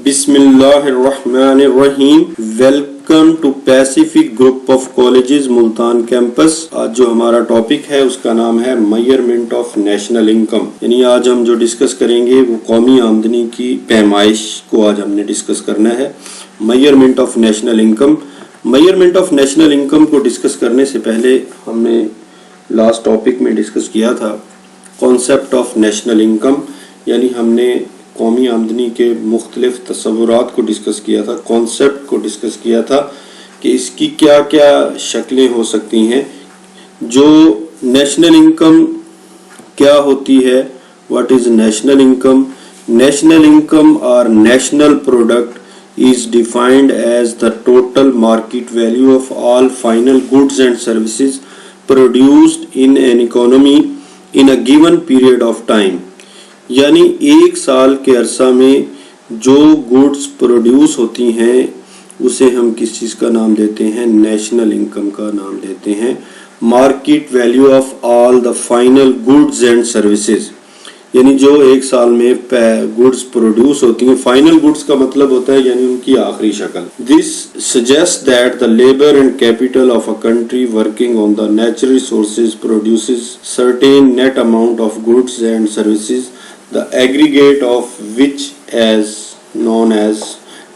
بسم اللہ الرحمن الرحیم. Welcome to Pacific group of colleges Multan campus. آج جو ہمارا ٹاپک ہے اس کا نام ہے میئرمنٹ آف نیشنل انکم. یعنی آج ہم جو ڈسکس کریں گے وہ قومی آمدنی کی پیمائش کو آج ہم نے ڈسکس کرنا ہے. Measurement of national income. Measurement of national income کو ڈسکس کرنے سے پہلے ہم نے لاسٹ ٹاپک میں ڈسکس کیا تھا کانسیپٹ آف نیشنل انکم. یعنی ہم نے قومی آمدنی کے مختلف تصورات کو ڈسکس کیا تھا، کانسیپٹ کو ڈسکس کیا تھا کہ اس کی کیا کیا شکلیں ہو سکتی ہیں. جو نیشنل انکم کیا ہوتی ہے، what is national income. National income اور national product is defined as the total market value of all final goods and services produced in an economy in a given period of time. یعنی ایک سال کے عرصہ میں جو goods produce ہوتی ہیں اسے ہم کس چیز کا نام دیتے ہیں؟ نیشنل انکم کا نام دیتے ہیں. Market value of all the final goods and services. یعنی جو ایک سال میں گوڈز پروڈیوس ہوتی ہیں، فائنل گوڈز کا مطلب ہوتا ہے یعنی ان کی آخری شکل. This suggest that the labour and capital of a country working on the natural resources produces certain net amount of goods and services the aggregate of which as known as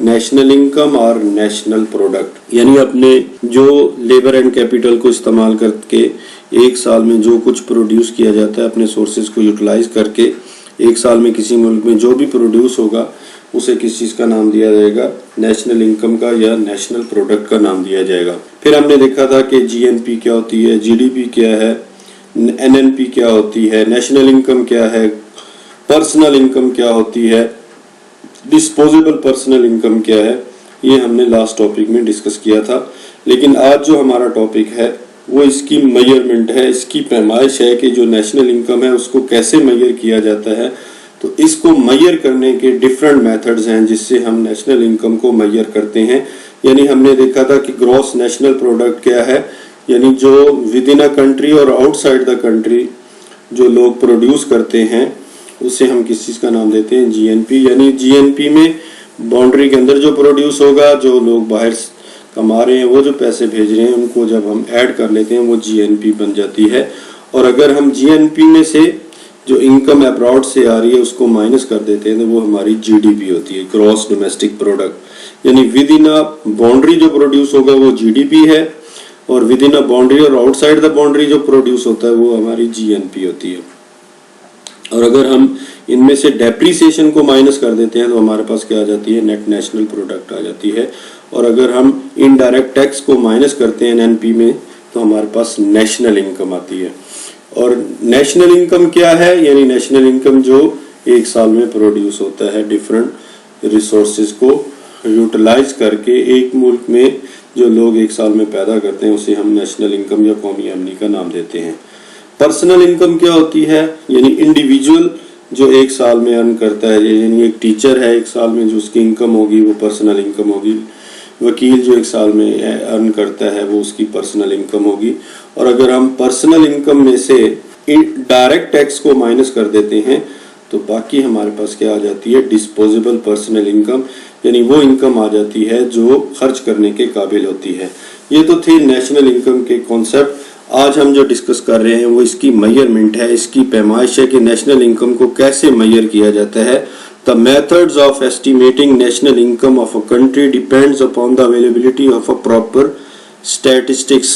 national income or national product. یعنی اپنے جو labour and capital کو استعمال کر کے ایک سال میں جو کچھ پروڈیوس کیا جاتا ہے اپنے سورسز کو یوٹیلائز کر کے ایک سال میں کسی ملک میں جو بھی پروڈیوس ہوگا اسے کس چیز کا نام دیا جائے گا؟ نیشنل انکم کا یا نیشنل پروڈکٹ کا نام دیا جائے گا. پھر ہم نے دیکھا تھا کہ جی این پی کیا ہوتی ہے، جی ڈی پی کیا ہے، این این پی کیا ہوتی ہے، نیشنل انکم کیا ہے، پرسنل انکم کیا ہوتی ہے، ڈسپوزیبل پرسنل انکم کیا ہے. یہ ہم نے لاسٹ ٹاپک میں ڈسکس کیا تھا. لیکن آج جو ہمارا ٹاپک ہے وہ اس کی میئرمنٹ ہے، اس کی پیمائش ہے کہ جو نیشنل انکم ہے اس کو کیسے میئر کیا جاتا ہے. تو اس کو میئر کرنے کے ڈفرینٹ میتھڈز ہیں جس سے ہم نیشنل انکم کو میئر کرتے ہیں. یعنی ہم نے دیکھا تھا کہ گراس نیشنل پروڈکٹ کیا ہے، یعنی جو ود ان اے کنٹری اور آؤٹ سائڈ دا کنٹری جو لوگ پروڈیوس کرتے ہیں اسے ہم کس چیز کا نام دیتے ہیں؟ جی این پی. یعنی جی این پی میں باؤنڈری کے اندر جو پروڈیوس ہوگا، جو لوگ باہر کما رہے ہیں، وہ جو پیسے بھیج رہے ہیں، ان کو جب ہم ایڈ کر لیتے ہیں وہ جی این پی بن جاتی ہے. اور اگر ہم جی این پی میں سے جو انکم ابراڈ سے آ رہی ہے اس کو مائنس کر دیتے ہیں تو وہ ہماری جی ڈی پی ہوتی ہے، گراس ڈومیسٹک پروڈکٹ. یعنی ود ان اے باؤنڈری جو پروڈیوس ہوگا وہ جی ڈی پی ہے، اور ود ان اے باؤنڈری اور آؤٹ سائڈ دا باؤنڈری جو پروڈیوس ہوتا ہے وہ ہماری جی این پی ہوتی ہے. اور اگر ہم ان میں سے ڈیپریسیشن کو مائنس کر دیتے ہیں تو ہمارے پاس کیا آ جاتی ہے؟ نیٹ نیشنل پروڈکٹ آ جاتی ہے. اور اگر ہم انڈائریکٹ ٹیکس کو مائنس کرتے ہیں این پی میں تو ہمارے پاس نیشنل انکم آتی ہے. اور نیشنل انکم کیا ہے؟ یعنی نیشنل انکم جو ایک سال میں پروڈیوس ہوتا ہے ڈفرینٹ ریسورسز کو یوٹیلائز کر کے ایک ملک میں جو لوگ ایک سال میں پیدا کرتے ہیں اسے ہم نیشنل انکم یا قومی آمدنی کا نام دیتے ہیں. پرسنل انکم کیا ہوتی ہے؟ یعنی انڈیویجول جو ایک سال میں ارن کرتا ہے. یعنی ایک ٹیچر ہے ایک سال میں جو اس کی انکم ہوگی وہ پرسنل انکم ہوگی. وکیل جو ایک سال میں ارن کرتا ہے وہ اس کی پرسنل انکم ہوگی. اور اگر ہم پرسنل انکم میں سے ڈائریکٹ ٹیکس کو مائنس کر دیتے ہیں تو باقی ہمارے پاس کیا آ جاتی ہے؟ Disposable personal income. یعنی وہ انکم آ جاتی ہے جو خرچ کرنے کے قابل ہوتی ہے. یہ تو تھے نیشنل انکم کے کانسیپٹ. آج ہم جو ڈسکس کر رہے ہیں وہ اس کی میئرمنٹ ہے، اس کی پیمائش ہے کہ نیشنل انکم کو کیسے میئر کیا جاتا ہے. The methods of estimating national income of a country depends upon the availability of a proper statistics.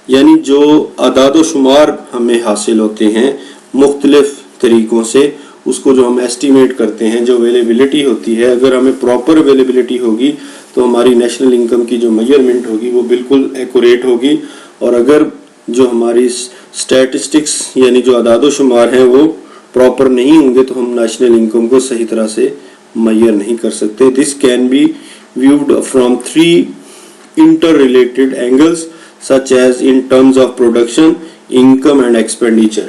یعنی جو اعداد و شمار ہمیں حاصل ہوتے ہیں مختلف طریقوں سے، اس کو جو ہم ایسٹیمیٹ کرتے ہیں، جو اویلیبلٹی ہوتی ہے، اگر ہمیں پراپر اویلیبلٹی ہوگی تو ہماری نیشنل انکم کی جو میئرمنٹ ہوگی وہ بالکل ایکوریٹ ہوگی. اور اگر جو ہماری اسٹیٹسٹکس یعنی جو اعداد و شمار ہیں وہ پراپر نہیں ہوں گے تو ہم نیشنل انکم کو صحیح طرح سے میئر نہیں کر سکتے. This can be viewed from 3 interrelated angles such as in terms of production, income and expenditure.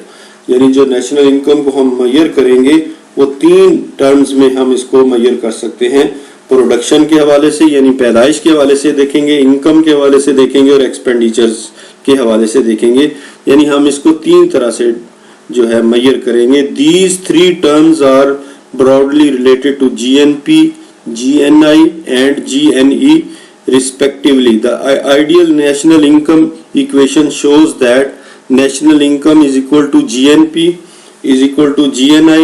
یعنی جو نیشنل انکم کو ہم میئر کریں گے وہ 3 ٹرمز میں ہم اس کو میئر کر سکتے ہیں. پروڈکشن کے حوالے سے یعنی پیدائش کے حوالے سے دیکھیں گے، انکم کے حوالے سے دیکھیں گے، اور ایکسپینڈیچرز کے حوالے سے دیکھیں گے. یعنی ہم اس کو 3 طرح سے جو ہے میئر کریں گے. These 3 terms are broadly related to GNP, GNI and GNE respectively. The ideal national income equation shows that national income is equal to GNP is equal to GNI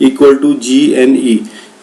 equal to GNE,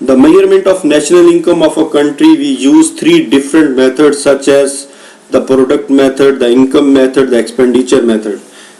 The measurement of national income of a country, we use three different methods such as the product method, the income method, the expenditure method।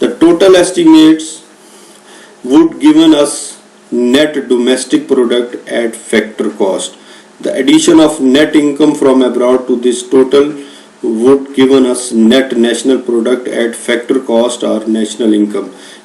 The total estimates would given us net domestic product at factor cost. The addition of net income from abroad to this total would given us net national product at factor cost or national income.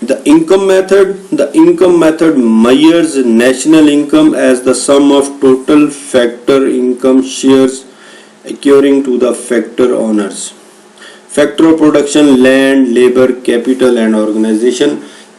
The income method measures national income as the sum of total factor income shares accruing to the factor owners. Factor of production, land, labor, capital and organization।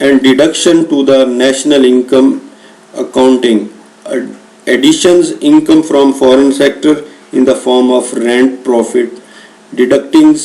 and deduction to the national income accounting. Additions income from foreign sector in the form of rent, profit, deductings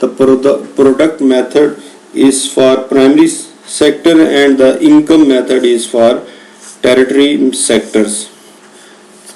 the product method is for primary sector and the income method is for tertiary sectors.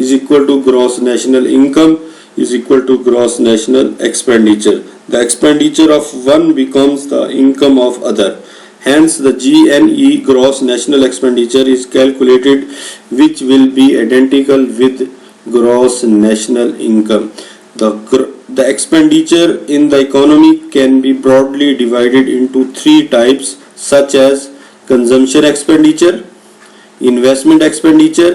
is equal to gross national income is equal to gross national expenditure. The expenditure of one becomes the income of other. Hence, the GNE, gross national expenditure, is calculated, which will be identical with gross national income. The expenditure in the economy can be broadly divided into three types, such as consumption expenditure, investment expenditure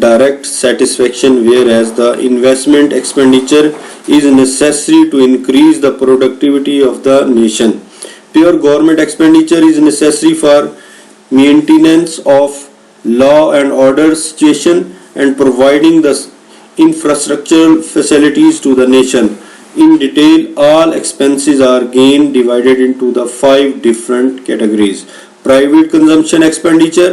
direct satisfaction, whereas the investment expenditure is necessary to increase the productivity of the nation. Pure government expenditure is necessary for maintenance of law and order situation and providing the infrastructural facilities to the nation. In detail, all expenses are again divided into the 5 different categories. Private consumption expenditure,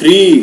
3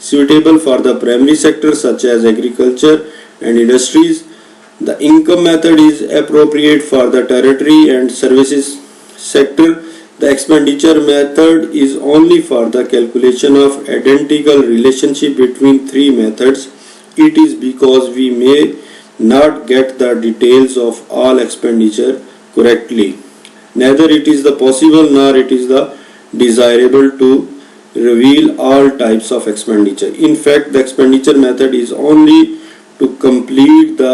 suitable for the primary sector such as agriculture and industries. The income method is appropriate for the tertiary and services sector. The expenditure method is only for the calculation of identical relationship between 3 methods. It is because we may not get the details of all expenditure correctly. Neither it is the possible nor it is the desirable to reveal all types of expenditure. In fact, the expenditure method is only to complete the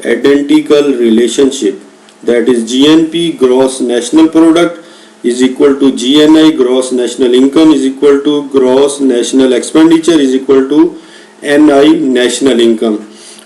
identical relationship, that is GNP, gross national product, is equal to GNI, gross national income, is equal to gross national expenditure, is equal to NI, national income.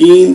3